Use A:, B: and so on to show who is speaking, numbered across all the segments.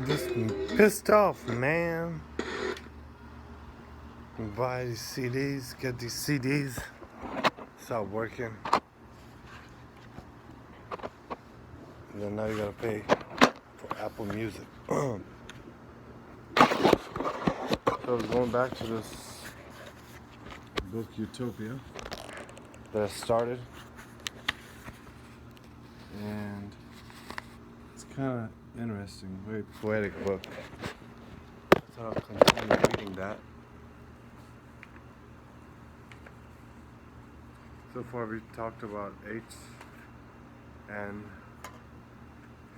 A: Just pissed off, man. Buy these CDs, get these CDs, stop working. And then now you gotta pay for Apple Music. So I was going back to this book, Utopia, that I started. And it's kind of interesting, very poetic book. So I'll continue reading that. So far we talked about H and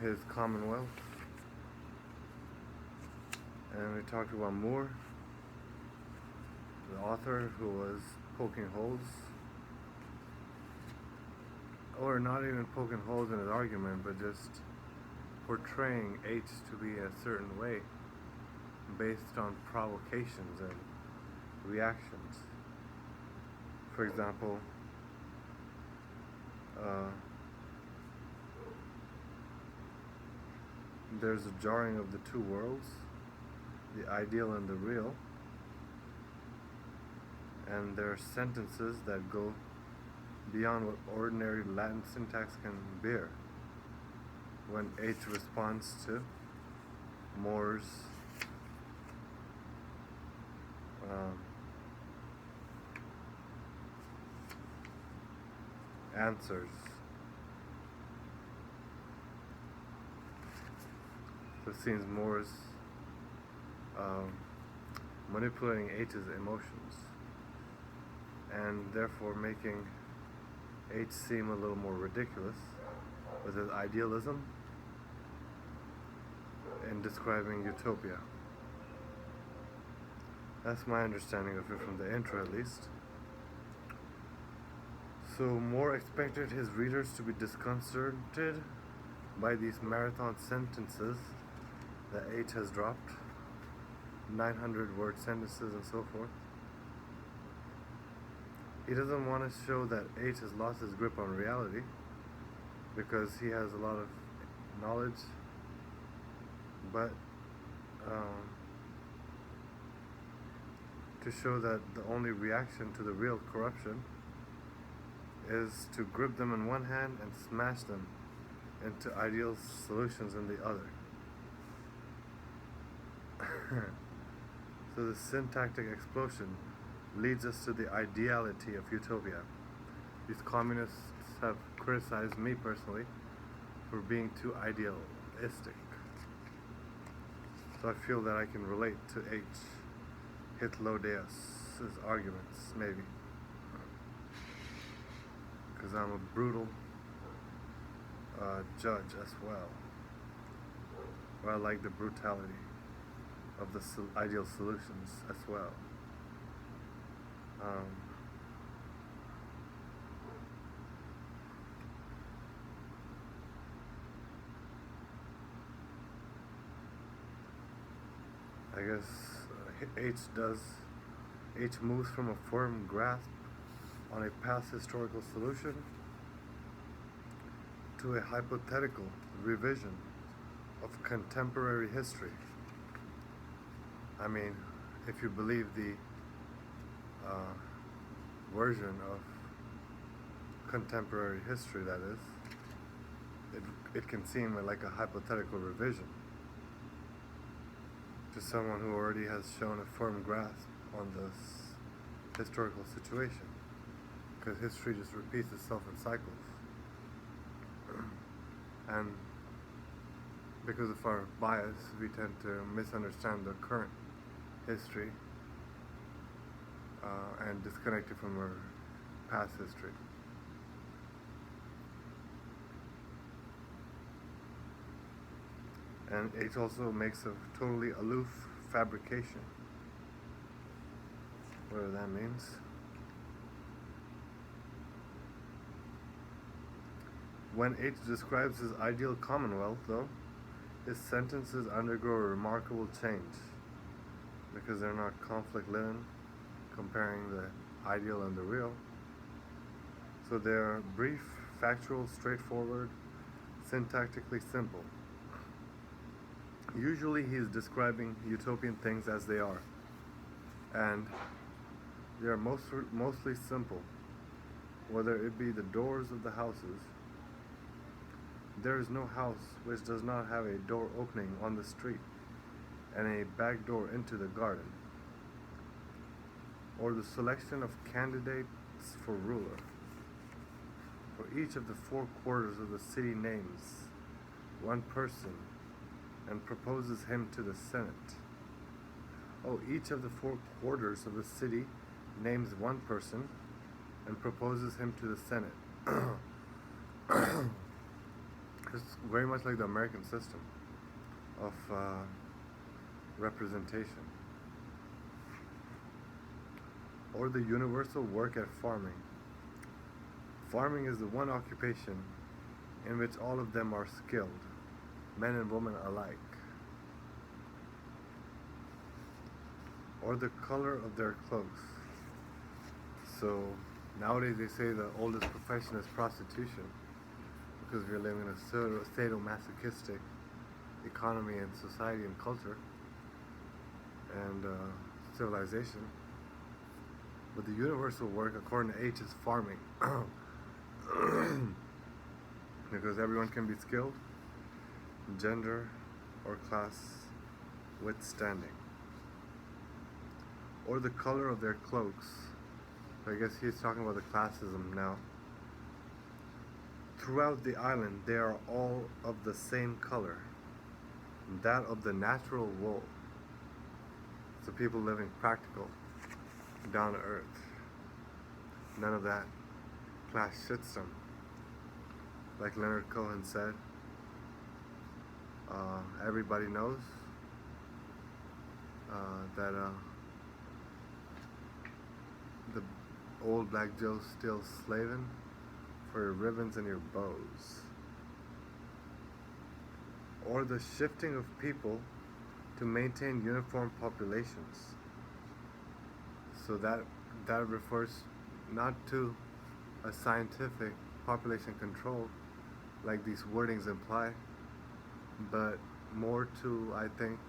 A: his Commonwealth. And we talked about Moore, the author who was poking holes, or not even poking holes in his argument, but just portraying H to be a certain way based on provocations and reactions. For example, there's a jarring of the two worlds, the ideal and the real, and there are sentences that go beyond what ordinary Latin syntax can bear when H responds to Moore's answers. So it seems Moore's manipulating H's emotions and therefore making H seem a little more ridiculous with his idealism in describing Utopia. That's my understanding of it from the intro, at least. So Moore expected his readers to be disconcerted by these marathon sentences that H has dropped, 900-word sentences and so forth. He doesn't want to show that H has lost his grip on reality because he has a lot of knowledge, but to show that the only reaction to the real corruption is to grip them in one hand and smash them into ideal solutions in the other. So the syntactic explosion leads us to the ideality of Utopia. These communists have criticized me personally for being too idealistic. So I feel that I can relate to H. Hythloday's arguments, maybe. Because I'm a brutal judge as well. Or I like the brutality of the ideal solutions as well. I guess H moves from a firm grasp on a past historical solution to a hypothetical revision of contemporary history. I mean, if you believe the version of contemporary history, that is, it can seem like a hypothetical revision to someone who already has shown a firm grasp on this historical situation, because history just repeats itself in cycles. And because of our bias, we tend to misunderstand the current history and disconnect it from our past history. And it also makes a totally aloof fabrication, whatever that means. When H describes his ideal commonwealth, though, his sentences undergo a remarkable change because they're not conflict-laden, comparing the ideal and the real. So they're brief, factual, straightforward, syntactically simple. Usually he is describing utopian things as they are, and they are mostly simple. Whether it be the doors of the houses, there is no house which does not have a door opening on the street and a back door into the garden, or the selection of candidates for ruler. For each of the four quarters of the city names one person and proposes him to the Senate. Oh, each of the four quarters of the city names one person and proposes him to the Senate. It's very much like the American system of representation. Or the universal work at farming. Farming is the one occupation in which all of them are skilled, men and women alike. Or the color of their clothes. So nowadays they say the oldest profession is prostitution because we're living in a sadomasochistic economy and society and culture and civilization. But the universal work, according to H, is farming. Because everyone can be skilled, gender or class withstanding. Or the color of their cloaks. I guess he's talking about the classism now. Throughout the island, they are all of the same color, that of the natural wool. So people living practical, down to earth. None of that class shitstorm. Like Leonard Cohen said, everybody knows that the old black Joe's still slaving for your ribbons and your bows. Or the shifting of people to maintain uniform populations. So that refers not to a scientific population control like these wordings imply, but more to, I think,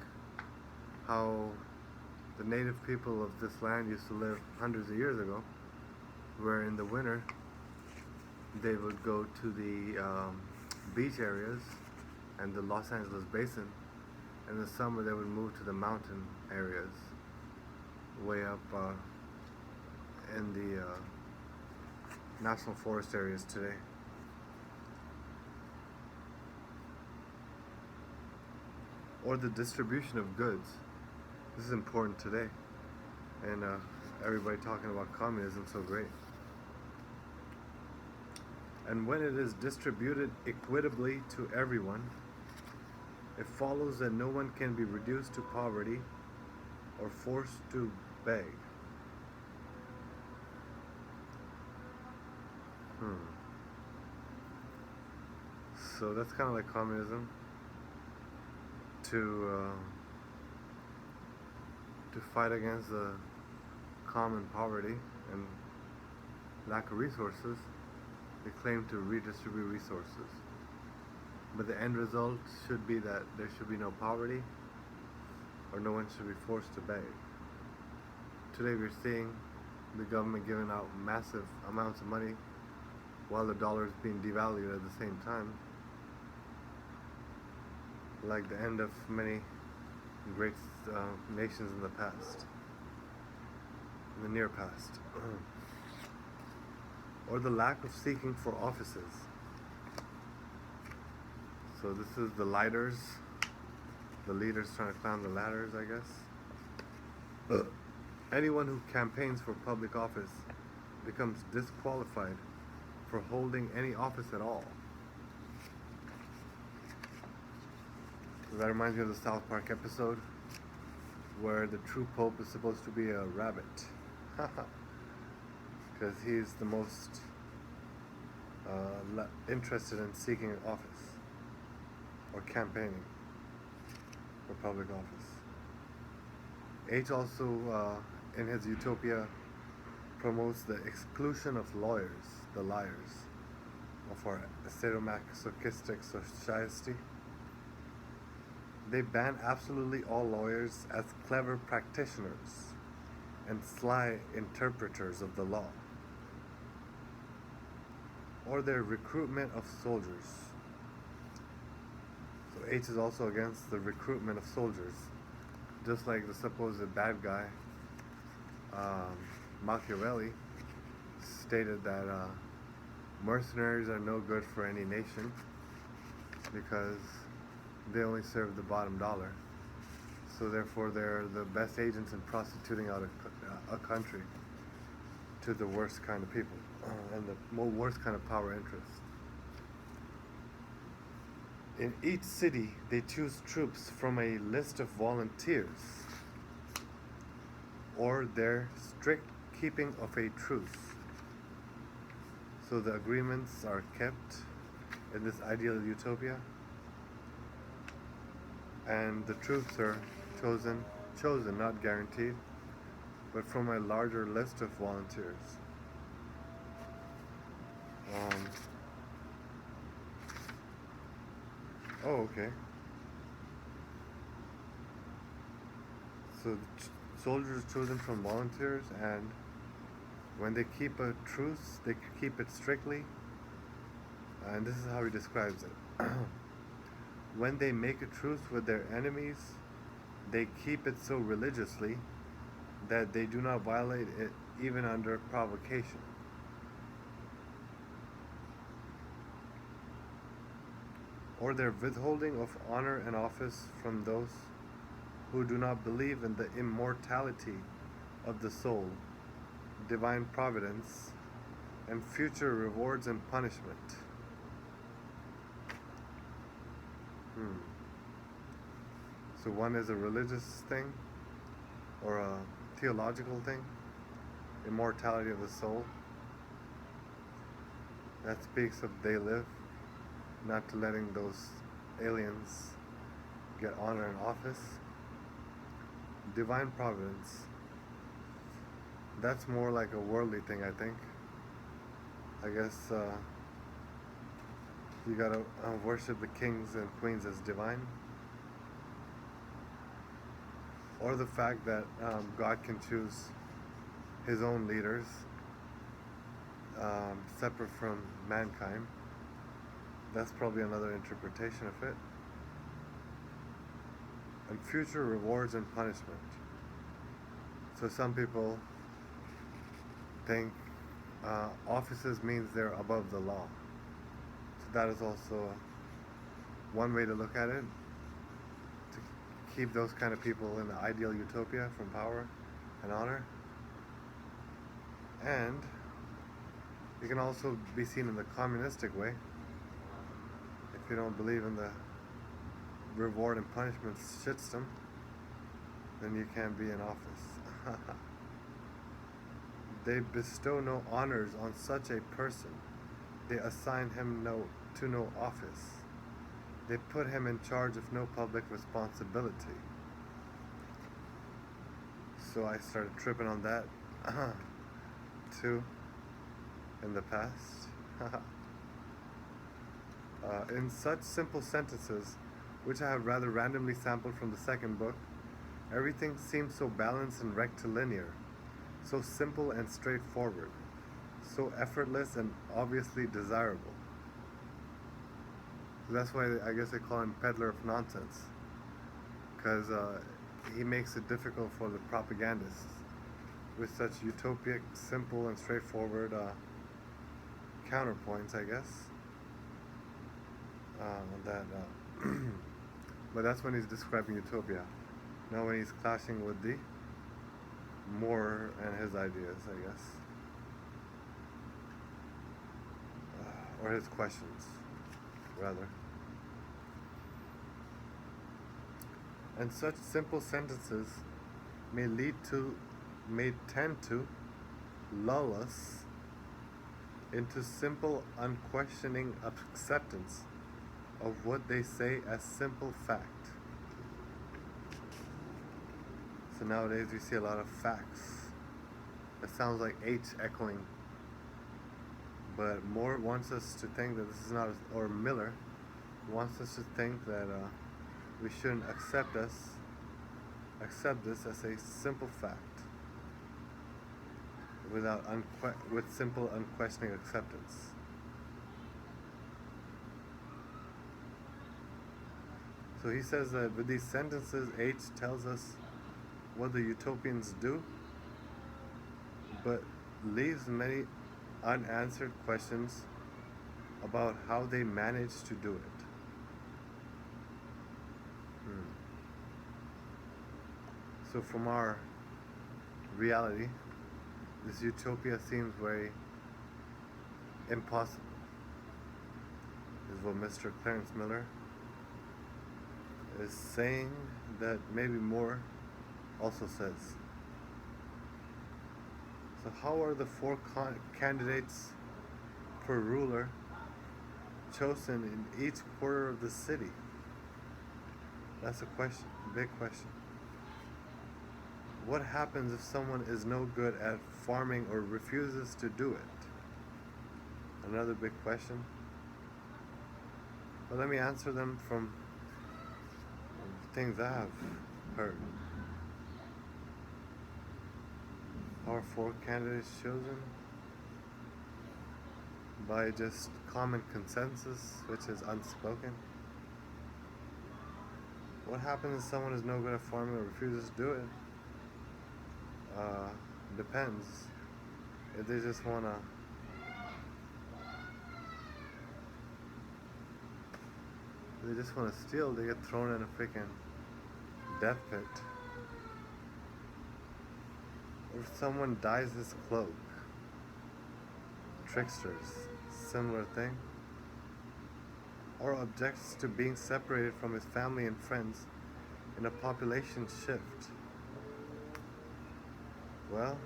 A: how the native people of this land used to live hundreds of years ago, where in the winter they would go to the beach areas and the Los Angeles basin. In the summer they would move to the mountain areas way up in the national forest areas today. Or the distribution of goods. This is important today, and everybody talking about communism so great. And when it is distributed equitably to everyone, it follows that no one can be reduced to poverty or forced to beg. So that's kind of like communism, to fight against the common poverty and lack of resources. They claim to redistribute resources, but the end result should be that there should be no poverty or no one should be forced to beg. Today we're seeing the government giving out massive amounts of money while the dollar is being devalued at the same time, like the end of many great nations in the past, in the near past. Or the lack of seeking for offices. So this is the leaders trying to climb the ladders, I guess. Anyone who campaigns for public office becomes disqualified for holding any office at all. So that reminds me of the South Park episode where the true pope is supposed to be a rabbit. Because he's the most interested in seeking an office or campaigning for public office. H also, in his Utopia, promotes the exclusion of lawyers, the liars, of our sadomasochistic society. They ban absolutely all lawyers as clever practitioners and sly interpreters of the law, or their recruitment of soldiers. So H is also against the recruitment of soldiers, just like the supposed bad guy, um, Machiavelli, stated that mercenaries are no good for any nation because they only serve the bottom dollar. So therefore, they're the best agents in prostituting out a country to the worst kind of people and the worst kind of power interests. In each city, they choose troops from a list of volunteers or their strict keeping of a truce. So the agreements are kept in this ideal utopia, and the troops are chosen, not guaranteed, but from a larger list of volunteers. Okay. So the soldiers chosen from volunteers, and when they keep a truce, they keep it strictly. And this is how he describes it. When they make a truce with their enemies, they keep it so religiously that they do not violate it even under provocation. Or their withholding of honor and office from those who do not believe in the immortality of the soul, divine providence, and future rewards and punishment. So one is a religious thing or a theological thing, immortality of the soul. That speaks of they live, not to letting those aliens get honor and office. Divine providence, that's more like a worldly thing, I think. I guess you gotta worship the kings and queens as divine. Or the fact that God can choose his own leaders separate from mankind. That's probably another interpretation of it. And future rewards and punishment. So some people think offices means they're above the law. So that is also one way to look at it, to keep those kind of people in the ideal utopia from power and honor. And it can also be seen in the communistic way. If you don't believe in the reward and punishment system, then you can't be in office. They bestow no honors on such a person. They assign him to no office. They put him in charge of no public responsibility. So I started tripping on that too in the past. In such simple sentences, which I have rather randomly sampled from the second book, everything seems so balanced and rectilinear, so simple and straightforward, so effortless and obviously desirable. So that's why I guess they call him peddler of nonsense, because he makes it difficult for the propagandists with such utopic, simple and straightforward counterpoints, I guess. But that's when he's describing Utopia. Now when he's clashing with the Moore and his ideas, I guess. Or his questions, rather. And such simple sentences may tend to lull us into simple, unquestioning acceptance of what they say as simple fact. So nowadays we see a lot of facts. It sounds like H echoing, but Moore wants us to think that this is not, or Miller wants us to think that we shouldn't accept this as a simple fact with simple unquestioning acceptance. So he says that with these sentences, H tells us what the utopians do, but leaves many unanswered questions about how they manage to do it. So from our reality, this utopia seems very impossible, is what Mr. Clarence Miller is saying, that maybe Moore also says. So how are the four candidates for ruler chosen in each quarter of the city? That's a question, a big question. What happens if someone is no good at farming or refuses to do it? Another big question. But let me answer them from things I have heard. Are four candidates chosen by just common consensus, which is unspoken? What happens if someone is no good at farming or refuses to do it? Depends. If they just wanna steal, they get thrown in a freaking death pit. Or if someone dyes his cloak, tricksters, similar thing. Or objects to being separated from his family and friends in a population shift. Well,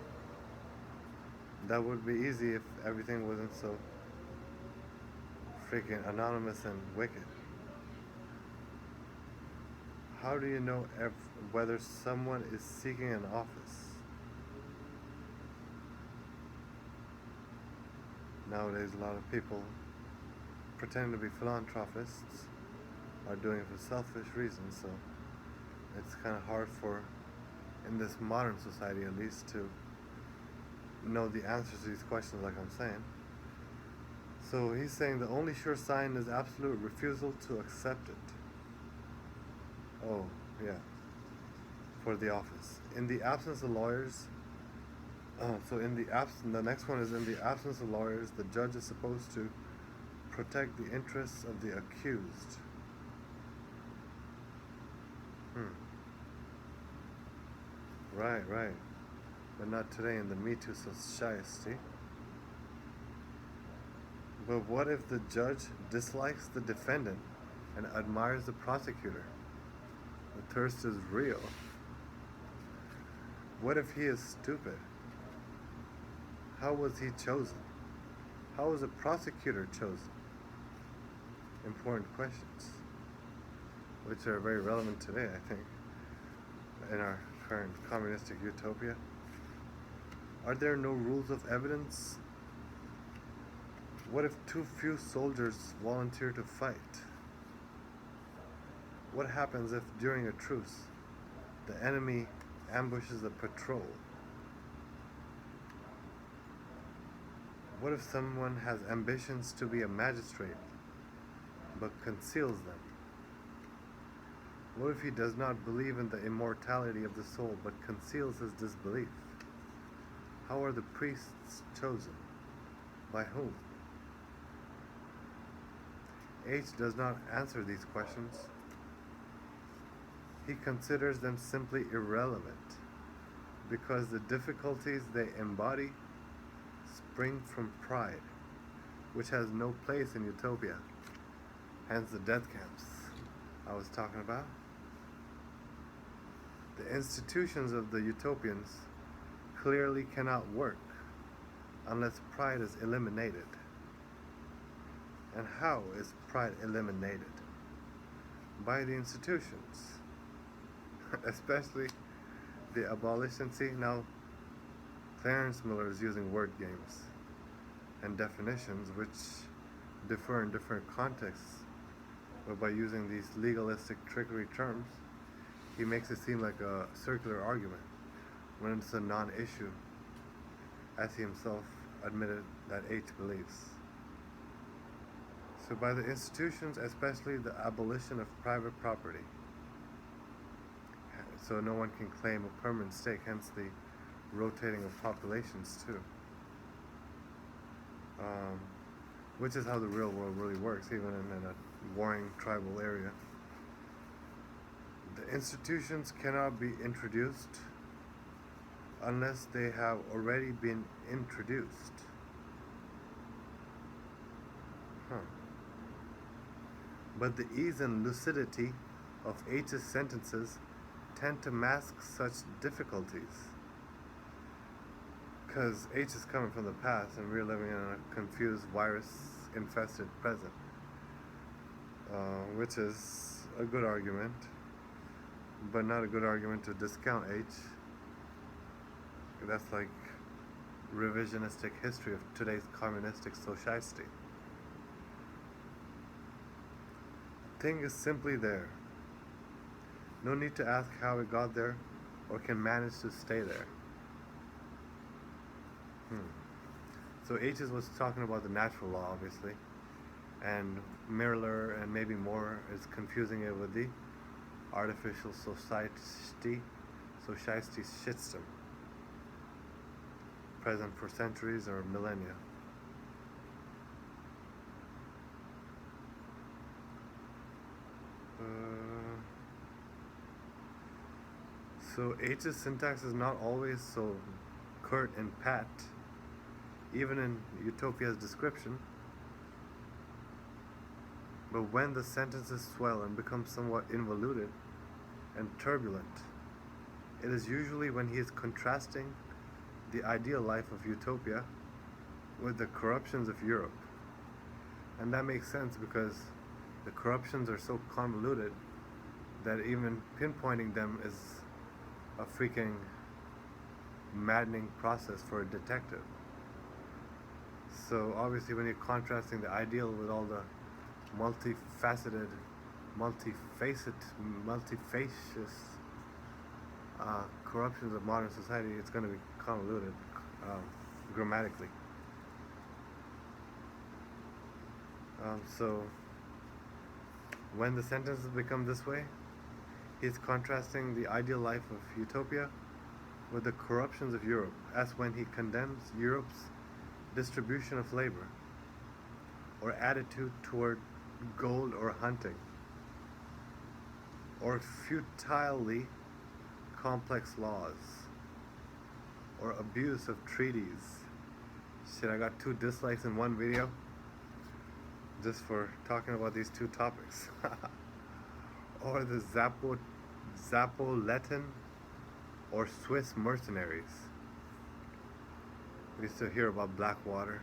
A: that would be easy if everything wasn't so freaking anonymous and wicked. How do you know whether someone is seeking an office? Nowadays, a lot of people pretending to be philanthropists are doing it for selfish reasons, so it's kind of hard for, in this modern society at least, to know the answers to these questions like I'm saying. So he's saying the only sure sign is absolute refusal to accept it. Oh, yeah. For the office. In the absence of lawyers, the next one is in the absence of lawyers, the judge is supposed to protect the interests of the accused. Right. But not today in the Me Too society. But what if the judge dislikes the defendant and admires the prosecutor? The thirst is real. What if he is stupid? How was he chosen? How was a prosecutor chosen? Important questions, which are very relevant today, I think, in our current communistic utopia. Are there no rules of evidence? What if too few soldiers volunteer to fight? What happens if during a truce the enemy ambushes a patrol? What if someone has ambitions to be a magistrate but conceals them? What if he does not believe in the immortality of the soul but conceals his disbelief? How are the priests chosen? By whom? H does not answer these questions. He considers them simply irrelevant because the difficulties they embody spring from pride, which has no place in Utopia, hence the death camps I was talking about. The institutions of the utopians clearly cannot work unless pride is eliminated. And how is pride eliminated? By the institutions, especially the abolition. See, now Clarence Miller is using word games and definitions which differ in different contexts but by using these legalistic trickery terms, he makes it seem like a circular argument when it's a non-issue, as he himself admitted that H believes. So by the institutions, especially the abolition of private property, so no one can claim a permanent stake, hence the rotating of populations too. Which is how the real world really works, even in a warring tribal area. The institutions cannot be introduced unless they have already been introduced. But the ease and lucidity of H's sentences tend to mask such difficulties. Because H is coming from the past and we're living in a confused, virus-infested present. Which is a good argument, but not a good argument to discount H. That's like revisionistic history of today's communistic society. The thing is simply there. No need to ask how it got there or can manage to stay there. So H was talking about the natural law, obviously, and Miller and maybe more is confusing it with the artificial society system, present for centuries or millennia. So H's syntax is not always so curt and pat, even in Utopia's description. But when the sentences swell and become somewhat involuted and turbulent, it is usually when he is contrasting the ideal life of Utopia with the corruptions of Europe. And that makes sense because the corruptions are so convoluted that even pinpointing them is a freaking maddening process for a detective. So obviously when you're contrasting the ideal with all the multifaceted, multifacious corruptions of modern society, it's going to be convoluted grammatically. So when the sentences become this way, he's contrasting the ideal life of Utopia with the corruptions of Europe, as when he condemns Europe's distribution of labor or attitude toward gold or hunting, or futilely complex laws, or abuse of treaties. Shit, I got 2 dislikes in one video just for talking about these 2 topics. Or the Zapoletan or Swiss mercenaries. We used to hear about Blackwater.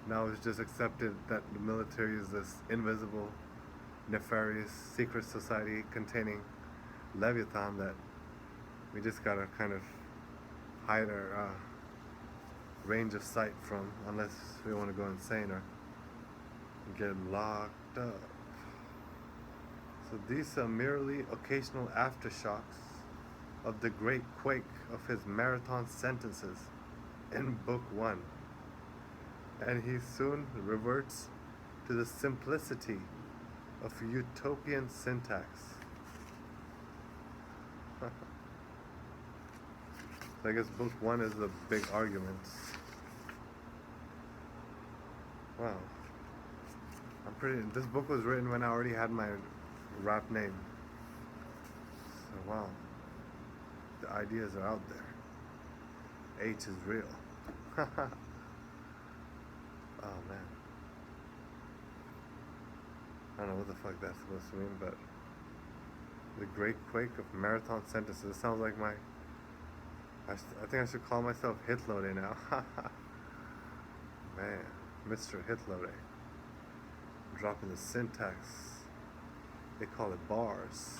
A: Now it's just accepted that the military is this invisible, nefarious secret society containing Leviathan that we just gotta kind of hide our range of sight from, unless we want to go insane or get locked up. So these are merely occasional aftershocks of the great quake of his marathon sentences in Book 1. And he soon reverts to the simplicity of utopian syntax. So I guess Book 1 is the big arguments. Wow. This book was written when I already had my rap name. So wow. The ideas are out there. H is real. Oh man. I don't know what the fuck that's supposed to mean, but the great quake of marathon sentences. It sounds like I think I should call myself Hythloday now. Man, Mr. Hythloday. Dropping the syntax. They call it bars.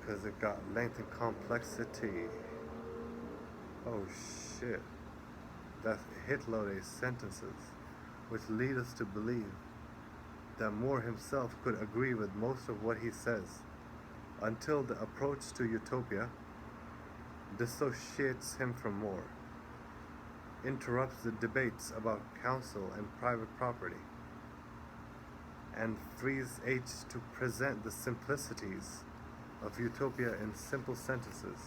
A: Because it got length and complexity. Oh shit. That's Hythloday's sentences. which lead us to believe that Moore himself could agree with most of what he says, until the approach to Utopia dissociates him from Moore, interrupts the debates about council and private property, and frees H to present the simplicities of Utopia in simple sentences,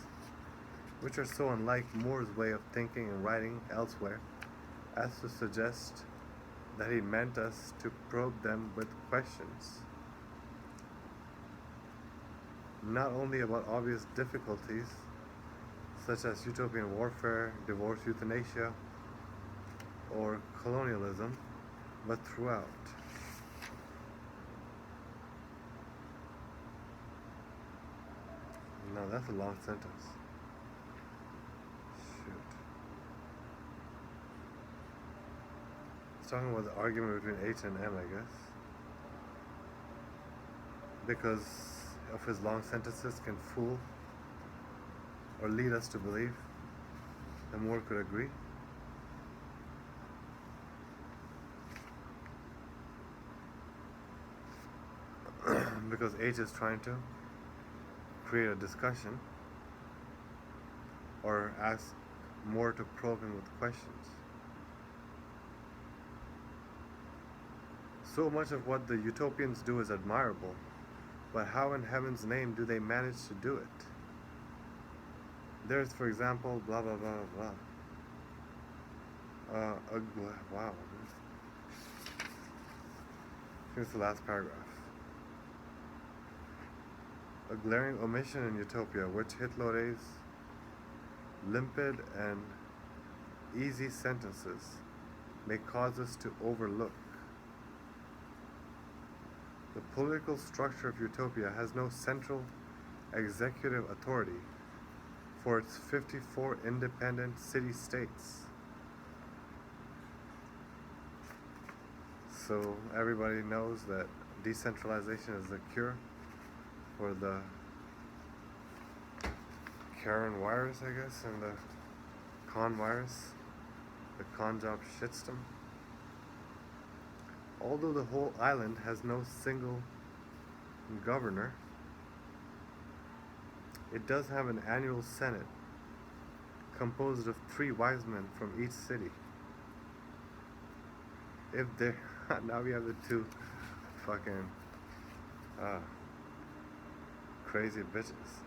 A: which are so unlike Moore's way of thinking and writing elsewhere as to suggest that he meant us to probe them with questions, not only about obvious difficulties such as utopian warfare, divorce, euthanasia, or colonialism, but throughout. No, that's a long sentence. Shoot. It's talking about the argument between H and M, I guess. Because of his long sentences can fool or lead us to believe that Moore could agree. Because H is trying to create a discussion or ask Moore to probe him with questions. So much of what the utopians do is admirable, but how in heaven's name do they manage to do it? There's, for example, blah blah blah blah. Wow. Here's the last paragraph. A glaring omission in Utopia, which Hythloday's limpid and easy sentences may cause us to overlook. The political structure of Utopia has no central executive authority for its 54 independent city-states. So everybody knows that decentralization is the cure for the Karen virus, I guess, and the con virus, the con job shitstorm. Although the whole island has no single governor, it does have an annual senate composed of 3 wise men from each city. If they're now we have the 2 fucking crazy bitches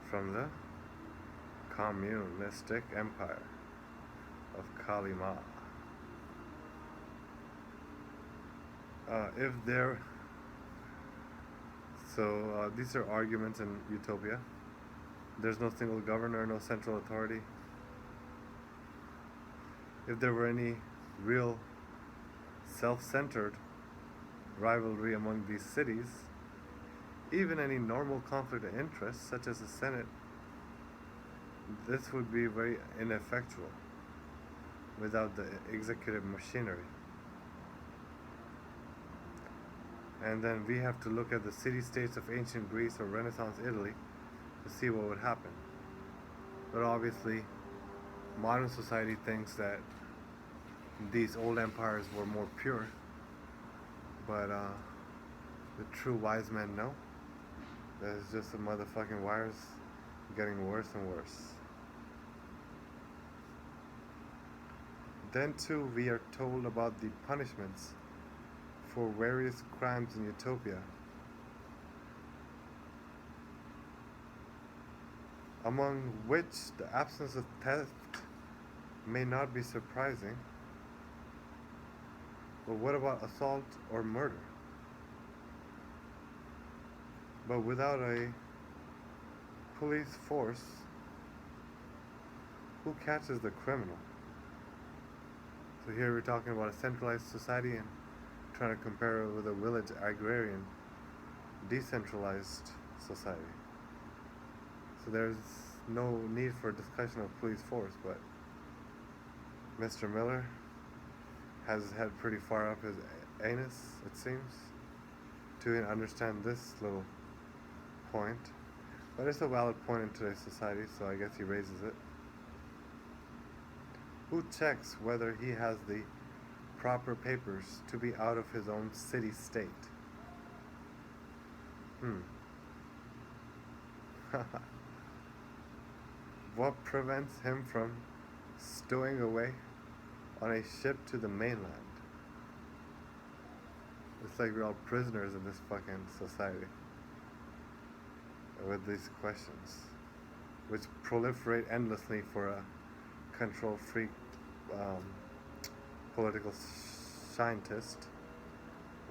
A: from the communistic empire of Kalima. These are arguments in Utopia. There's no single governor, no central authority. If there were any real self-centered rivalry among these cities, even any normal conflict of interest, such as the Senate, this would be very ineffectual without the executive machinery. And then we have to look at the city-states of ancient Greece or Renaissance Italy to see what would happen. But obviously, modern society thinks that these old empires were more pure. But the true wise men know that it's just the motherfucking wires getting worse and worse. Then too, we are told about the punishments for various crimes in Utopia, among which the absence of theft may not be surprising. But what about assault or murder? But without a police force, who catches the criminal? So here we're talking about a centralized society and trying to compare it with a village agrarian decentralized society. So there's no need for discussion of police force, but Mr. Miller has his head pretty far up his anus, it seems, to understand this little point. But it's a valid point in today's society, so I guess he raises it. Who checks whether he has the proper papers to be out of his own city-state. What prevents him from stowing away on a ship to the mainland? It's like we're all prisoners in this fucking society with these questions, which proliferate endlessly for a control freak political scientist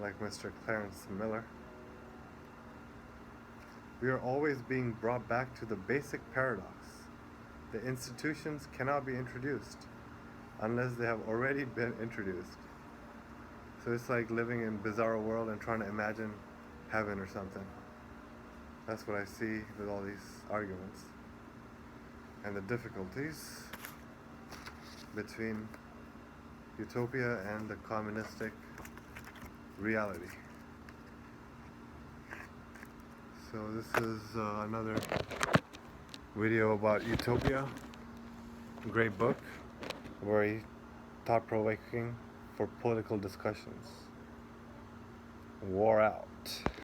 A: like Mr. Clarence Miller. We are always being brought back to the basic paradox. The institutions cannot be introduced unless they have already been introduced. So it's like living in a bizarre world and trying to imagine heaven or something. That's what I see with all these arguments and the difficulties between utopia and the communistic reality. So this is another video about Utopia. Great book, very thought-provoking for political discussions. War out.